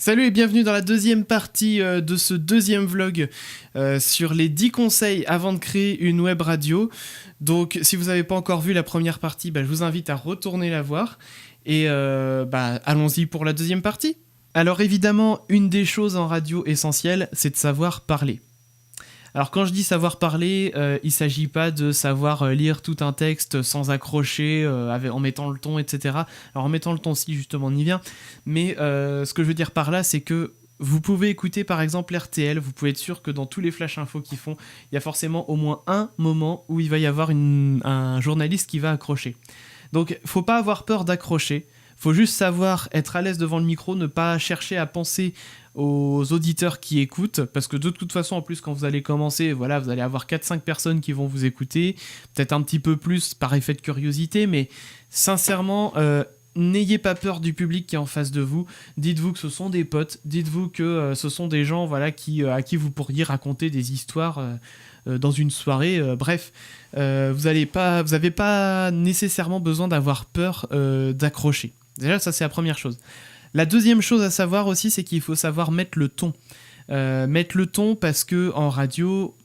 Salut et bienvenue dans la deuxième partie de ce deuxième vlog sur les 10 conseils avant de créer une web radio. Donc si vous n'avez pas encore vu la première partie, je vous invite à retourner la voir et allons-y pour la deuxième partie. Alors évidemment, une des choses en radio essentielles, c'est de savoir parler. Alors quand je dis savoir parler, il ne s'agit pas de savoir lire tout un texte sans accrocher, en mettant le ton, etc. Alors en mettant le ton, si justement on y vient, mais ce que je veux dire par là, c'est que vous pouvez écouter par exemple RTL, vous pouvez être sûr que dans tous les flash infos qu'ils font, il y a forcément au moins un moment où il va y avoir un journaliste qui va accrocher. Donc faut pas avoir peur d'accrocher, faut juste savoir être à l'aise devant le micro, ne pas chercher à penser aux auditeurs qui écoutent, parce que de toute façon, en plus, quand vous allez commencer, voilà, vous allez avoir 4-5 personnes qui vont vous écouter, peut-être un petit peu plus par effet de curiosité, mais sincèrement, n'ayez pas peur du public qui est en face de vous, dites-vous que ce sont des potes, dites-vous que ce sont des gens à qui vous pourriez raconter des histoires dans une soirée, bref, vous n'avez pas nécessairement besoin d'avoir peur d'accrocher. Déjà, ça c'est la première chose. La deuxième chose à savoir aussi, c'est qu'il faut savoir mettre le ton. Mettre le ton parce que en radio,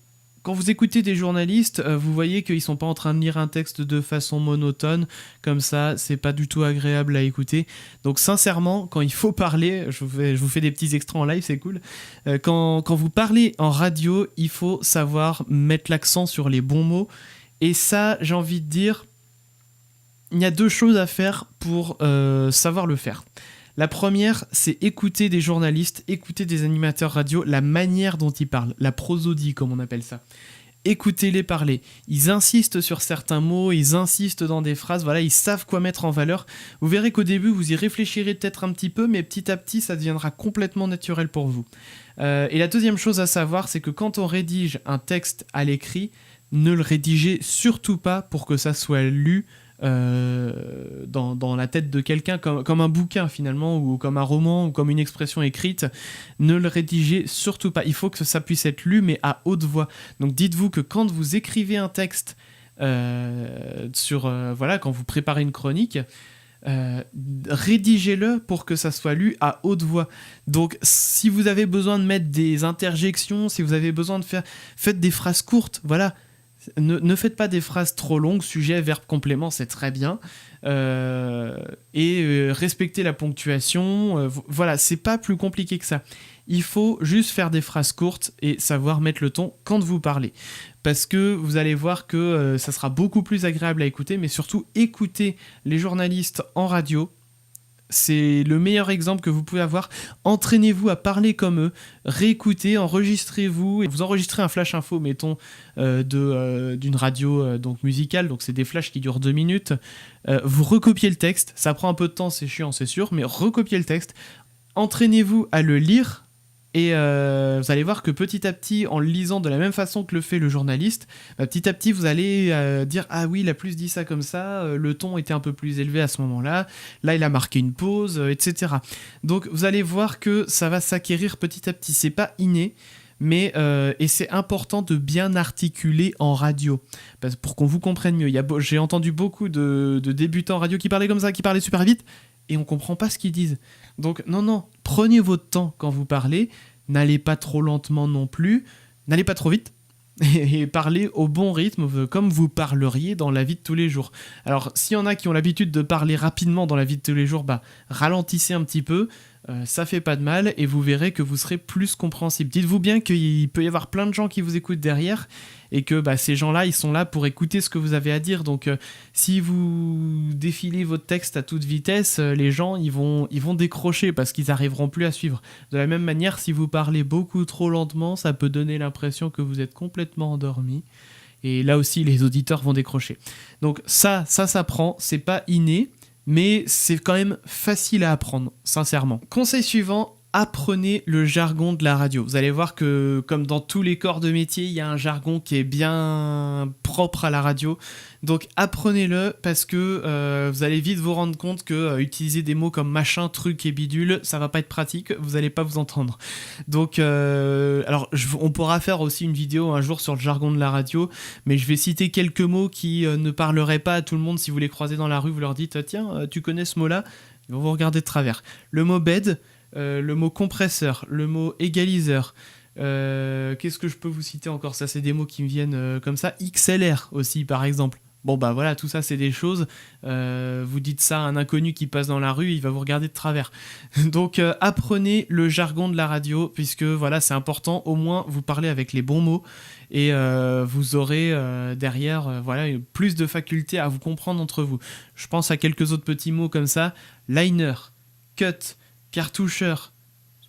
quand vous écoutez des journalistes, vous voyez qu'ils sont pas en train de lire un texte de façon monotone, comme ça, c'est pas du tout agréable à écouter. Donc sincèrement, quand il faut parler, je vous fais des petits extraits en live, c'est cool. Quand vous parlez en radio, il faut savoir mettre l'accent sur les bons mots. Et ça, j'ai envie de dire, il y a deux choses à faire pour savoir le faire. La première, c'est écouter des journalistes, écouter des animateurs radio, la manière dont ils parlent, la prosodie comme on appelle ça. Écoutez-les parler. Ils insistent sur certains mots, ils insistent dans des phrases, voilà, ils savent quoi mettre en valeur. Vous verrez qu'au début, vous y réfléchirez peut-être un petit peu, mais petit à petit, ça deviendra complètement naturel pour vous. Et la deuxième chose à savoir, c'est que quand on rédige un texte à l'écrit, ne le rédigez surtout pas pour que ça soit lu dans la tête de quelqu'un comme un bouquin finalement, ou comme un roman, ou comme une expression écrite. Ne le rédigez surtout pas, il faut que ça puisse être lu mais à haute voix. Donc dites-vous que quand vous écrivez un texte quand vous préparez une chronique, rédigez-le pour que ça soit lu à haute voix. Donc si vous avez besoin de mettre des interjections, si vous avez besoin de faites des phrases courtes, voilà. Ne faites pas des phrases trop longues, sujet, verbe, complément, c'est très bien. Respectez la ponctuation. Voilà, c'est pas plus compliqué que ça. Il faut juste faire des phrases courtes et savoir mettre le ton quand vous parlez. Parce que vous allez voir que ça sera beaucoup plus agréable à écouter, mais surtout écoutez les journalistes en radio. C'est le meilleur exemple que vous pouvez avoir. Entraînez-vous à parler comme eux, réécoutez, enregistrez-vous, et vous enregistrez un flash info, mettons, d'une radio donc musicale, donc c'est des flashs qui durent 2 minutes. Vous recopiez le texte, ça prend un peu de temps, c'est chiant, c'est sûr, mais recopiez le texte. Entraînez-vous à le lire. Et vous allez voir que petit à petit, en le lisant de la même façon que le fait le journaliste, petit à petit, vous allez dire « Ah oui, il a plus dit ça comme ça, le ton était un peu plus élevé à ce moment-là, là il a marqué une pause, etc. » Donc vous allez voir que ça va s'acquérir petit à petit. C'est pas inné, mais et c'est important de bien articuler en radio pour qu'on vous comprenne mieux. J'ai entendu beaucoup de débutants en radio qui parlaient comme ça, qui parlaient super vite, et on comprend pas ce qu'ils disent. Donc non, prenez votre temps quand vous parlez, n'allez pas trop lentement non plus, n'allez pas trop vite, et parlez au bon rythme, comme vous parleriez dans la vie de tous les jours. Alors, s'il y en a qui ont l'habitude de parler rapidement dans la vie de tous les jours, ralentissez un petit peu, ça fait pas de mal, et vous verrez que vous serez plus compréhensible. Dites-vous bien qu'il peut y avoir plein de gens qui vous écoutent derrière, et que ces gens-là, ils sont là pour écouter ce que vous avez à dire. Donc, si vous défilez votre texte à toute vitesse, les gens, ils vont décrocher parce qu'ils n'arriveront plus à suivre. De la même manière, si vous parlez beaucoup trop lentement, ça peut donner l'impression que vous êtes complètement endormi. Et là aussi, les auditeurs vont décrocher. Donc ça s'apprend, c'est pas inné, mais c'est quand même facile à apprendre, sincèrement. Conseil suivant, apprenez le jargon de la radio. Vous allez voir que, comme dans tous les corps de métier, il y a un jargon qui est bien propre à la radio. Donc apprenez-le, parce que vous allez vite vous rendre compte que utiliser des mots comme machin, truc et bidule, ça va pas être pratique, vous n'allez pas vous entendre. Donc on pourra faire aussi une vidéo un jour sur le jargon de la radio, mais je vais citer quelques mots qui ne parleraient pas à tout le monde. Si vous les croisez dans la rue, vous leur dites tiens, tu connais ce mot-là, ils vont vous regarder de travers. Le mot bed, le mot compresseur, le mot égaliseur. Qu'est-ce que je peux vous citer encore? Ça, c'est des mots qui me viennent comme ça. XLR aussi, par exemple. Bon, bah voilà, tout ça, c'est des choses. Vous dites ça à un inconnu qui passe dans la rue, il va vous regarder de travers. Donc, apprenez le jargon de la radio, puisque voilà, c'est important. Au moins, vous parlez avec les bons mots et vous aurez derrière voilà, plus de faculté à vous comprendre entre vous. Je pense à quelques autres petits mots comme ça. Liner, cut, cartoucheur,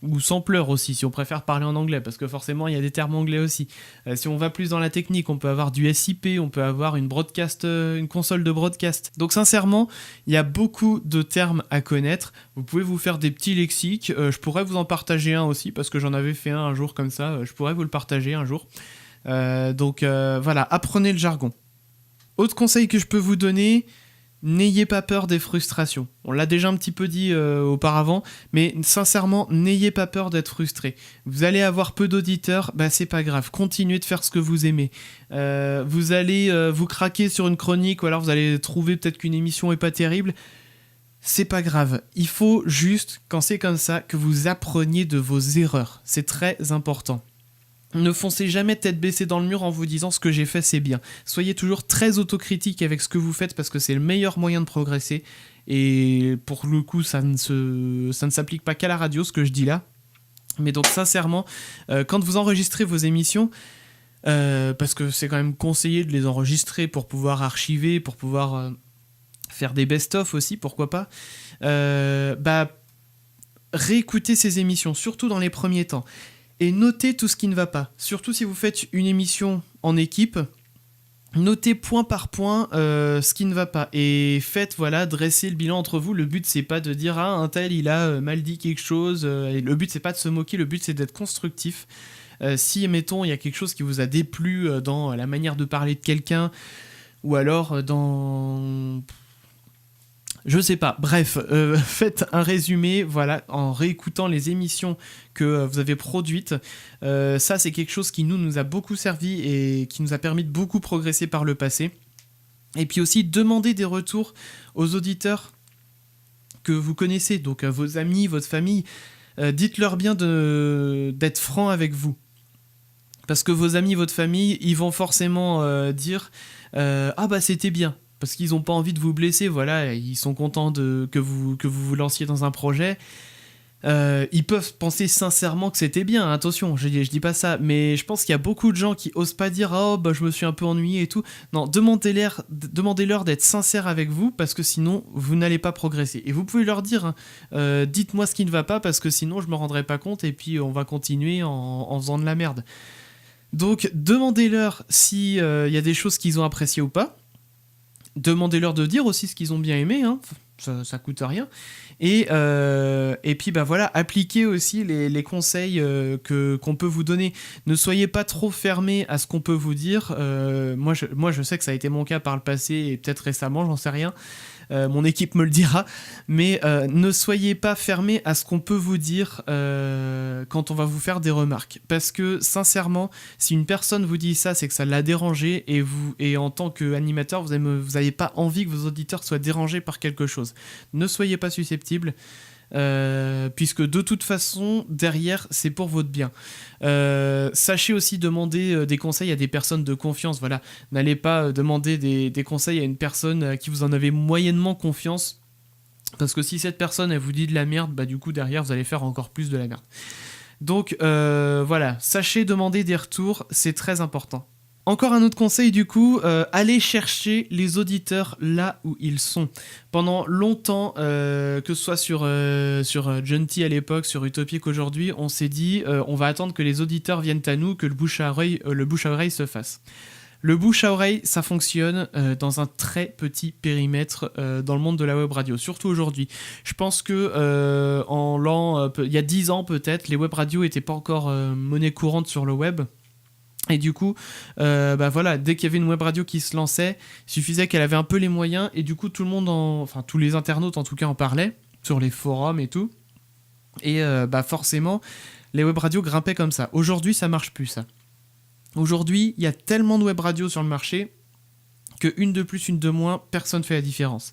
ou sampler aussi, si on préfère parler en anglais, parce que forcément, il y a des termes anglais aussi. Si on va plus dans la technique, on peut avoir du SIP, on peut avoir une console de broadcast. Donc sincèrement, il y a beaucoup de termes à connaître. Vous pouvez vous faire des petits lexiques. Je pourrais vous en partager un aussi, parce que j'en avais fait un jour comme ça. Je pourrais vous le partager un jour. Donc voilà, apprenez le jargon. Autre conseil que je peux vous donner... N'ayez pas peur des frustrations. On l'a déjà un petit peu dit auparavant, mais sincèrement, n'ayez pas peur d'être frustré. Vous allez avoir peu d'auditeurs, bah c'est pas grave. Continuez de faire ce que vous aimez. Vous allez vous craquer sur une chronique, ou alors vous allez trouver peut-être qu'une émission est pas terrible. C'est pas grave. Il faut juste, quand c'est comme ça, que vous appreniez de vos erreurs. C'est très important. Ne foncez jamais tête baissée dans le mur en vous disant ce que j'ai fait c'est bien. Soyez toujours très autocritique avec ce que vous faites parce que c'est le meilleur moyen de progresser. Et pour le coup, ça ne s'applique pas qu'à la radio ce que je dis là. Mais donc sincèrement, quand vous enregistrez vos émissions, parce que c'est quand même conseillé de les enregistrer pour pouvoir archiver, pour pouvoir faire des best-of aussi, pourquoi pas, réécoutez ces émissions, surtout dans les premiers temps. Et notez tout ce qui ne va pas. Surtout si vous faites une émission en équipe, notez point par point ce qui ne va pas. Et faites, voilà, dresser le bilan entre vous. Le but, c'est pas de dire « Ah, un tel, il a mal dit quelque chose. » Et le but, c'est pas de se moquer. Le but, c'est d'être constructif. Si, mettons, il y a quelque chose qui vous a déplu dans la manière de parler de quelqu'un, ou alors dans... Je sais pas, bref, faites un résumé, voilà, en réécoutant les émissions que vous avez produites. Ça, c'est quelque chose qui nous a beaucoup servi et qui nous a permis de beaucoup progresser par le passé. Et puis aussi, demandez des retours aux auditeurs que vous connaissez, donc vos amis, votre famille. Dites-leur bien d'être franc avec vous. Parce que vos amis, votre famille, ils vont forcément dire « Ah bah c'était bien ». Parce qu'ils n'ont pas envie de vous blesser, voilà, ils sont contents que vous lanciez dans un projet. Ils peuvent penser sincèrement que c'était bien, attention, je dis pas ça, mais je pense qu'il y a beaucoup de gens qui osent pas dire « Oh, bah je me suis un peu ennuyé et tout ». Non, demandez-leur d'être sincères avec vous, parce que sinon, vous n'allez pas progresser. Et vous pouvez leur dire « Dites-moi ce qui ne va pas, parce que sinon, je me rendrai pas compte, et puis on va continuer en faisant de la merde ». Donc, demandez-leur s'il y a des choses qu'ils ont appréciées ou pas. Demandez-leur de dire aussi ce qu'ils ont bien aimé, hein. Ça coûte rien. Et puis bah voilà, appliquez aussi les conseils qu'on peut vous donner. Ne soyez pas trop fermés à ce qu'on peut vous dire. Moi je sais que ça a été mon cas par le passé et peut-être récemment, j'en sais rien. Mon équipe me le dira, mais ne soyez pas fermés à ce qu'on peut vous dire quand on va vous faire des remarques. Parce que sincèrement, si une personne vous dit ça, c'est que ça l'a dérangé et en tant qu'animateur, vous n'avez pas envie que vos auditeurs soient dérangés par quelque chose. Ne soyez pas susceptibles. Puisque de toute façon derrière c'est pour votre bien. Sachez aussi demander des conseils à des personnes de confiance. Voilà, n'allez pas demander des conseils à une personne à qui vous en avez moyennement confiance, parce que si cette personne elle vous dit de la merde, bah du coup derrière vous allez faire encore plus de la merde. Donc voilà, sachez demander des retours, c'est très important. Encore un autre conseil du coup, allez chercher les auditeurs là où ils sont. Pendant longtemps, que ce soit sur Junty à l'époque, sur Utopique aujourd'hui, on s'est dit on va attendre que les auditeurs viennent à nous, que le bouche à oreille se fasse. Le bouche à oreille, ça fonctionne dans un très petit périmètre dans le monde de la web radio, surtout aujourd'hui. Je pense que il y a 10 ans peut-être, les web radios n'étaient pas encore monnaie courante sur le web. Et du coup, voilà, dès qu'il y avait une web radio qui se lançait, il suffisait qu'elle avait un peu les moyens, et du coup tout le monde, enfin tous les internautes en tout cas en parlaient, sur les forums et tout. Et forcément, les web radios grimpaient comme ça. Aujourd'hui, ça marche plus ça. Aujourd'hui, il y a tellement de web radios sur le marché que une de plus, une de moins, personne fait la différence.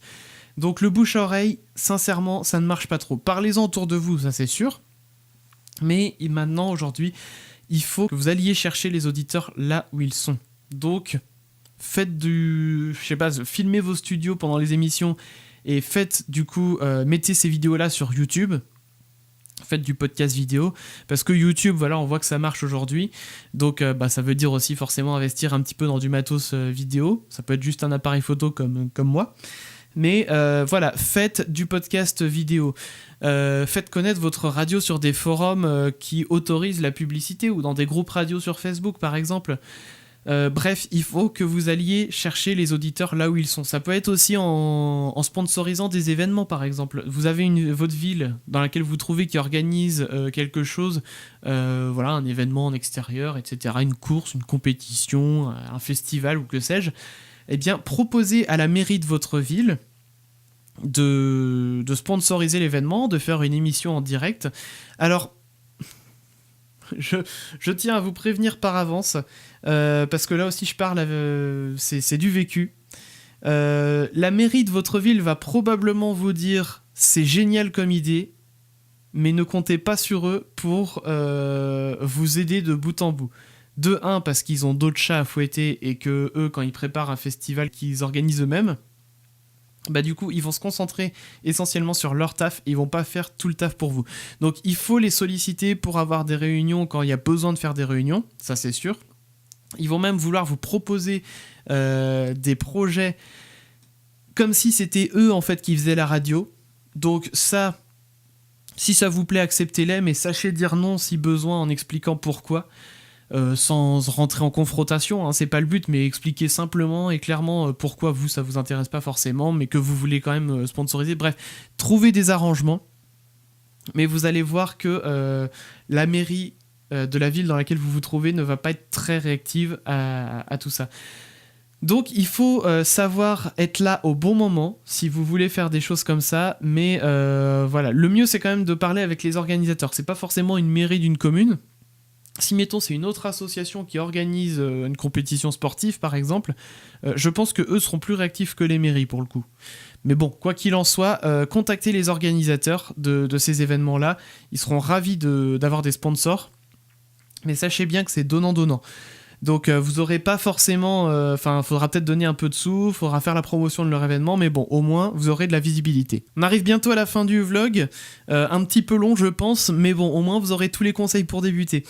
Donc le bouche à oreille, sincèrement, ça ne marche pas trop. Parlez-en autour de vous, ça c'est sûr. Mais maintenant, aujourd'hui, il faut que vous alliez chercher les auditeurs là où ils sont. Donc, filmez vos studios pendant les émissions et mettez ces vidéos-là sur YouTube. Faites du podcast vidéo, parce que YouTube, voilà, on voit que ça marche aujourd'hui, donc ça veut dire aussi forcément investir un petit peu dans du matos vidéo, ça peut être juste un appareil photo comme moi, mais voilà, faites du podcast vidéo, faites connaître votre radio sur des forums qui autorisent la publicité, ou dans des groupes radio sur Facebook par exemple. Bref, il faut que vous alliez chercher les auditeurs là où ils sont. Ça peut être aussi en sponsorisant des événements, par exemple. Vous avez votre ville dans laquelle vous trouvez qui organise quelque chose, un événement en extérieur, etc., une course, une compétition, un festival ou que sais-je. Eh bien, proposez à la mairie de votre ville de sponsoriser l'événement, de faire une émission en direct. Alors, je tiens à vous prévenir par avance, parce que là aussi je parle, c'est du vécu. La mairie de votre ville va probablement vous dire c'est génial comme idée, mais ne comptez pas sur eux pour vous aider de bout en bout. De un, parce qu'ils ont d'autres chats à fouetter et que eux, quand ils préparent un festival qu'ils organisent eux-mêmes, du coup, ils vont se concentrer essentiellement sur leur taf et ils vont pas faire tout le taf pour vous. Donc, il faut les solliciter pour avoir des réunions quand il y a besoin de faire des réunions, ça c'est sûr. Ils vont même vouloir vous proposer des projets comme si c'était eux en fait qui faisaient la radio. Donc ça, si ça vous plaît, acceptez-les, mais sachez dire non si besoin en expliquant pourquoi. Sans rentrer en confrontation, c'est pas le but, mais expliquer simplement et clairement pourquoi ça vous intéresse pas forcément, mais que vous voulez quand même sponsoriser. Bref, trouvez des arrangements, mais vous allez voir que la mairie de la ville dans laquelle vous vous trouvez ne va pas être très réactive à tout ça. Donc il faut savoir être là au bon moment si vous voulez faire des choses comme ça, mais le mieux c'est quand même de parler avec les organisateurs. C'est pas forcément une mairie d'une commune. Si, mettons, c'est une autre association qui organise une compétition sportive, par exemple, je pense que eux seront plus réactifs que les mairies, pour le coup. Mais bon, quoi qu'il en soit, contactez les organisateurs de ces événements-là. Ils seront ravis d'avoir des sponsors. Mais sachez bien que c'est donnant-donnant. Donc, vous n'aurez pas forcément... faudra peut-être donner un peu de sous, faudra faire la promotion de leur événement, mais bon, au moins, vous aurez de la visibilité. On arrive bientôt à la fin du vlog. Un petit peu long, je pense, mais bon, au moins, vous aurez tous les conseils pour débuter.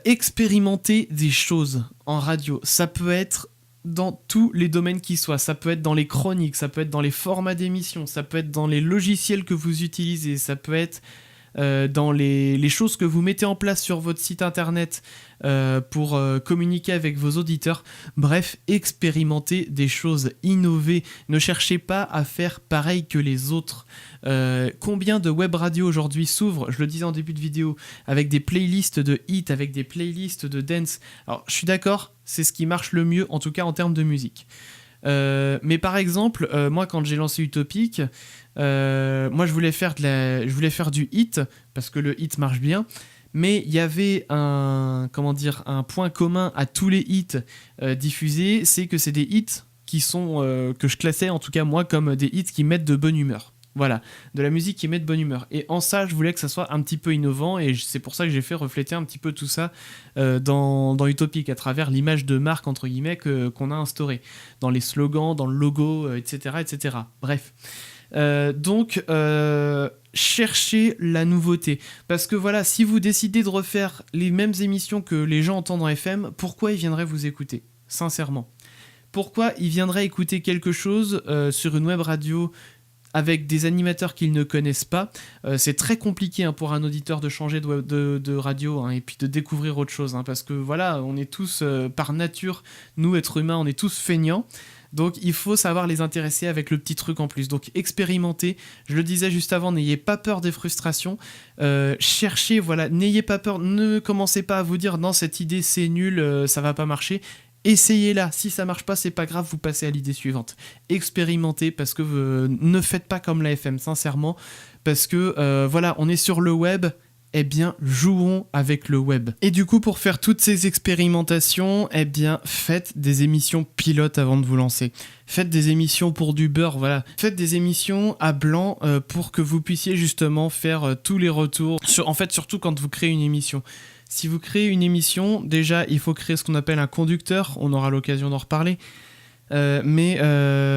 Expérimenter des choses en radio, ça peut être dans tous les domaines qui soient, ça peut être dans les chroniques, ça peut être dans les formats d'émissions, ça peut être dans les logiciels que vous utilisez, ça peut être dans les choses que vous mettez en place sur votre site internet pour communiquer avec vos auditeurs. Bref, expérimentez des choses, innovez, ne cherchez pas à faire pareil que les autres. Combien de web radios aujourd'hui s'ouvrent, je le disais en début de vidéo, avec des playlists de hits, avec des playlists de dance. Alors je suis d'accord, c'est ce qui marche le mieux, en tout cas en termes de musique. Mais par exemple, moi quand j'ai lancé Utopic, moi je voulais faire du hit, parce que le hit marche bien, mais il y avait un point commun à tous les hits diffusés, c'est que c'est des hits qui sont, que je classais en tout cas moi comme des hits qui mettent de bonne humeur. Voilà, de la musique qui met de bonne humeur. Et en ça, je voulais que ça soit un petit peu innovant, et c'est pour ça que j'ai fait refléter un petit peu tout ça dans Utopic, à travers l'image de marque, entre guillemets, qu'on a instaurée, dans les slogans, dans le logo, etc., etc. Bref. Donc, cherchez la nouveauté. Parce que voilà, si vous décidez de refaire les mêmes émissions que les gens entendent en FM, pourquoi ils viendraient vous écouter ? Sincèrement. Pourquoi ils viendraient écouter quelque chose sur une web radio avec des animateurs qu'ils ne connaissent pas? C'est très compliqué pour un auditeur de changer de radio et puis de découvrir autre chose, parce que voilà, on est tous par nature, nous êtres humains, on est tous feignants, donc il faut savoir les intéresser avec le petit truc en plus. Donc expérimentez, je le disais juste avant, n'ayez pas peur des frustrations, cherchez, voilà, n'ayez pas peur, ne commencez pas à vous dire non, cette idée c'est nul, ça va pas marcher. Essayez-la, si ça marche pas, c'est pas grave, vous passez à l'idée suivante. Expérimentez, parce que ne faites pas comme la FM, sincèrement, parce que voilà, on est sur le web, eh bien, jouons avec le web. Et du coup, pour faire toutes ces expérimentations, eh bien, faites des émissions pilotes avant de vous lancer. Faites des émissions pour du beurre, voilà. Faites des émissions à blanc pour que vous puissiez justement faire tous les retours. En fait, surtout quand vous créez une émission. Si vous créez une émission, déjà, il faut créer ce qu'on appelle un conducteur. On aura l'occasion d'en reparler. Mais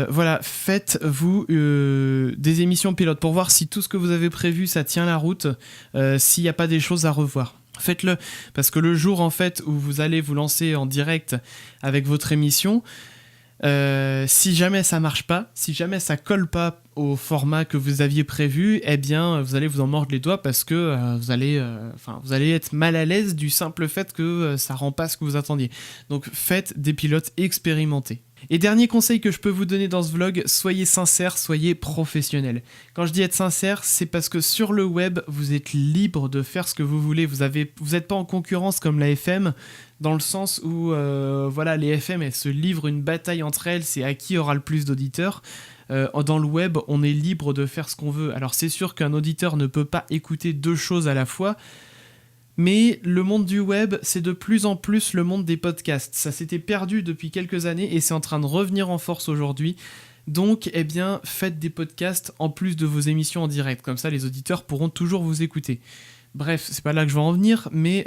voilà, faites-vous des émissions pilotes pour voir si tout ce que vous avez prévu, ça tient la route, s'il n'y a pas des choses à revoir. Faites-le, parce que le jour en fait où vous allez vous lancer en direct avec votre émission, si jamais ça marche pas, si jamais ça colle pas au format que vous aviez prévu, eh bien vous allez vous en mordre les doigts parce que vous allez être mal à l'aise du simple fait que ça rend pas ce que vous attendiez. Donc faites des pilotes expérimentés. Et dernier conseil que je peux vous donner dans ce vlog, soyez sincère, soyez professionnel. Quand je dis être sincère, c'est parce que sur le web, vous êtes libre de faire ce que vous voulez. Vous n'êtes pas en concurrence comme la FM, dans le sens où voilà, les FM elles se livrent une bataille entre elles, c'est à qui aura le plus d'auditeurs. Dans le web, on est libre de faire ce qu'on veut. Alors c'est sûr qu'un auditeur ne peut pas écouter deux choses à la fois, mais le monde du web, c'est de plus en plus le monde des podcasts. Ça s'était perdu depuis quelques années et c'est en train de revenir en force aujourd'hui. Donc, eh bien, faites des podcasts en plus de vos émissions en direct. Comme ça, les auditeurs pourront toujours vous écouter. Bref, c'est pas là que je vais en venir, mais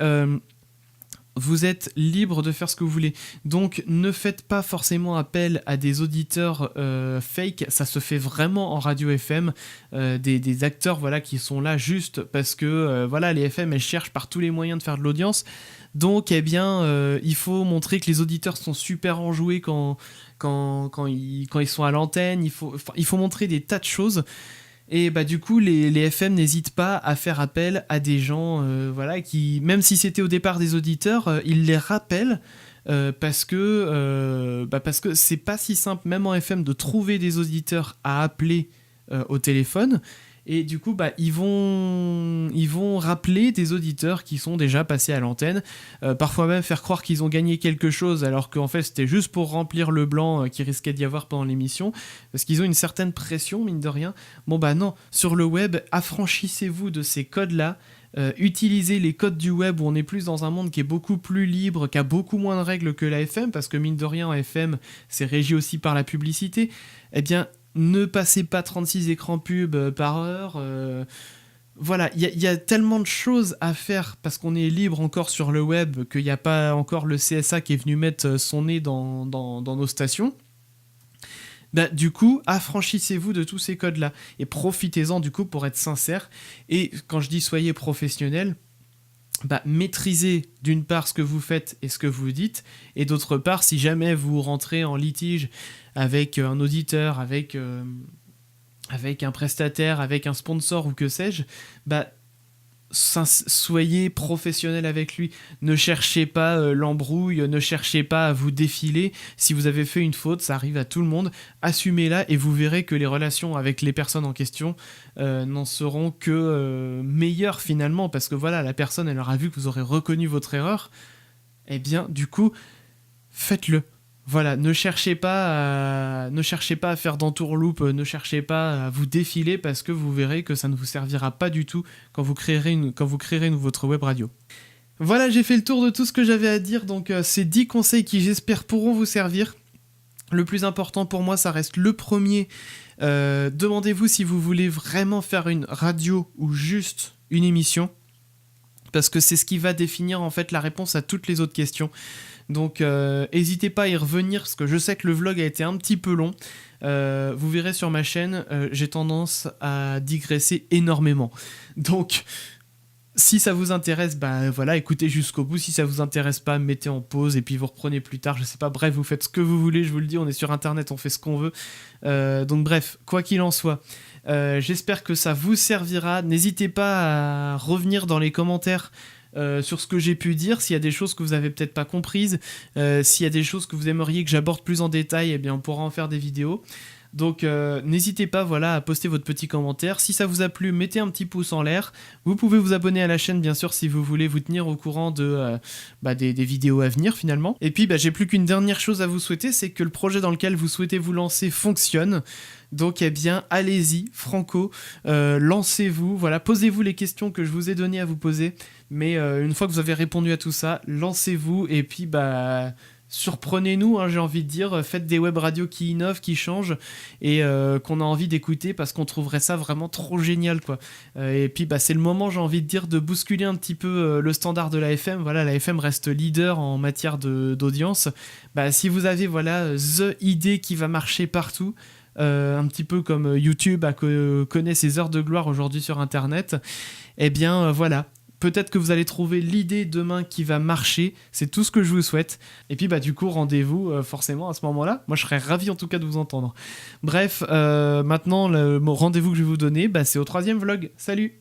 vous êtes libre de faire ce que vous voulez. Donc, ne faites pas forcément appel à des auditeurs fake. Ça se fait vraiment en radio FM. Des acteurs voilà, qui sont là juste parce que voilà, les FM, elles cherchent par tous les moyens de faire de l'audience. Donc, eh bien, il faut montrer que les auditeurs sont super enjoués quand ils sont à l'antenne. Il faut montrer des tas de choses. Et bah du coup, les FM n'hésitent pas à faire appel à des gens, voilà, qui, même si c'était au départ des auditeurs, ils les rappellent parce que c'est pas si simple, même en FM, de trouver des auditeurs à appeler au téléphone. Et du coup, bah, ils vont rappeler des auditeurs qui sont déjà passés à l'antenne, parfois même faire croire qu'ils ont gagné quelque chose, alors qu'en fait c'était juste pour remplir le blanc qui risquait d'y avoir pendant l'émission, parce qu'ils ont une certaine pression, mine de rien. Bon bah non, sur le web, affranchissez-vous de ces codes-là, utilisez les codes du web où on est plus dans un monde qui est beaucoup plus libre, qui a beaucoup moins de règles que la FM, parce que mine de rien, en FM, c'est régi aussi par la publicité. Eh bien, ne passez pas 36 écrans pub par heure. Voilà, il y a tellement de choses à faire parce qu'on est libre encore sur le web qu'il n'y a pas encore le CSA qui est venu mettre son nez dans nos stations. Bah, du coup, affranchissez-vous de tous ces codes-là et profitez-en du coup pour être sincère. Et quand je dis soyez professionnel, bah, maîtrisez d'une part ce que vous faites et ce que vous dites, et d'autre part, si jamais vous rentrez en litige avec un auditeur, avec un prestataire, avec un sponsor ou que sais-je, bah, soyez professionnel avec lui. Ne cherchez pas l'embrouille, ne cherchez pas à vous défiler. Si vous avez fait une faute, ça arrive à tout le monde. Assumez-la et vous verrez que les relations avec les personnes en question n'en seront que meilleures finalement, parce que voilà, la personne, elle aura vu que vous aurez reconnu votre erreur. Eh bien, du coup, faites-le. Voilà, ne cherchez pas à faire d'entourloupe, ne cherchez pas à vous défiler parce que vous verrez que ça ne vous servira pas du tout quand vous créerez votre web radio. Voilà, j'ai fait le tour de tout ce que j'avais à dire, donc ces 10 conseils qui j'espère pourront vous servir. Le plus important pour moi, ça reste le premier. Demandez-vous si vous voulez vraiment faire une radio ou juste une émission, parce que c'est ce qui va définir en fait la réponse à toutes les autres questions. Donc n'hésitez pas à y revenir, parce que je sais que le vlog a été un petit peu long. Vous verrez sur ma chaîne, j'ai tendance à digresser énormément. Donc si ça vous intéresse, bah voilà, écoutez jusqu'au bout. Si ça vous intéresse pas, mettez en pause et puis vous reprenez plus tard, je sais pas, bref, vous faites ce que vous voulez, je vous le dis, on est sur internet, on fait ce qu'on veut. Donc bref, quoi qu'il en soit, j'espère que ça vous servira. N'hésitez pas à revenir dans les commentaires sur ce que j'ai pu dire, s'il y a des choses que vous avez peut-être pas comprises, s'il y a des choses que vous aimeriez que j'aborde plus en détail, eh bien on pourra en faire des vidéos. Donc n'hésitez pas voilà, à poster votre petit commentaire. Si ça vous a plu, mettez un petit pouce en l'air. Vous pouvez vous abonner à la chaîne bien sûr si vous voulez vous tenir au courant des vidéos à venir finalement. Et puis j'ai plus qu'une dernière chose à vous souhaiter, c'est que le projet dans lequel vous souhaitez vous lancer fonctionne. Donc eh bien allez-y, franco, lancez-vous, voilà, posez-vous les questions que je vous ai donné à vous poser, mais une fois que vous avez répondu à tout ça, lancez-vous et puis bah surprenez-nous, hein, j'ai envie de dire, faites des web radios qui innovent, qui changent et qu'on a envie d'écouter parce qu'on trouverait ça vraiment trop génial quoi. Et puis bah c'est le moment, j'ai envie de dire, de bousculer un petit peu le standard de la FM. Voilà, la FM reste leader en matière d'audience. Bah si vous avez voilà the idée qui va marcher partout. Un petit peu comme YouTube connaît ses heures de gloire aujourd'hui sur Internet, eh bien voilà, peut-être que vous allez trouver l'idée demain qui va marcher, c'est tout ce que je vous souhaite. Et puis bah du coup, rendez-vous forcément à ce moment-là. Moi je serais ravi en tout cas de vous entendre. Bref, maintenant le rendez-vous que je vais vous donner, bah, c'est au 3e vlog. Salut!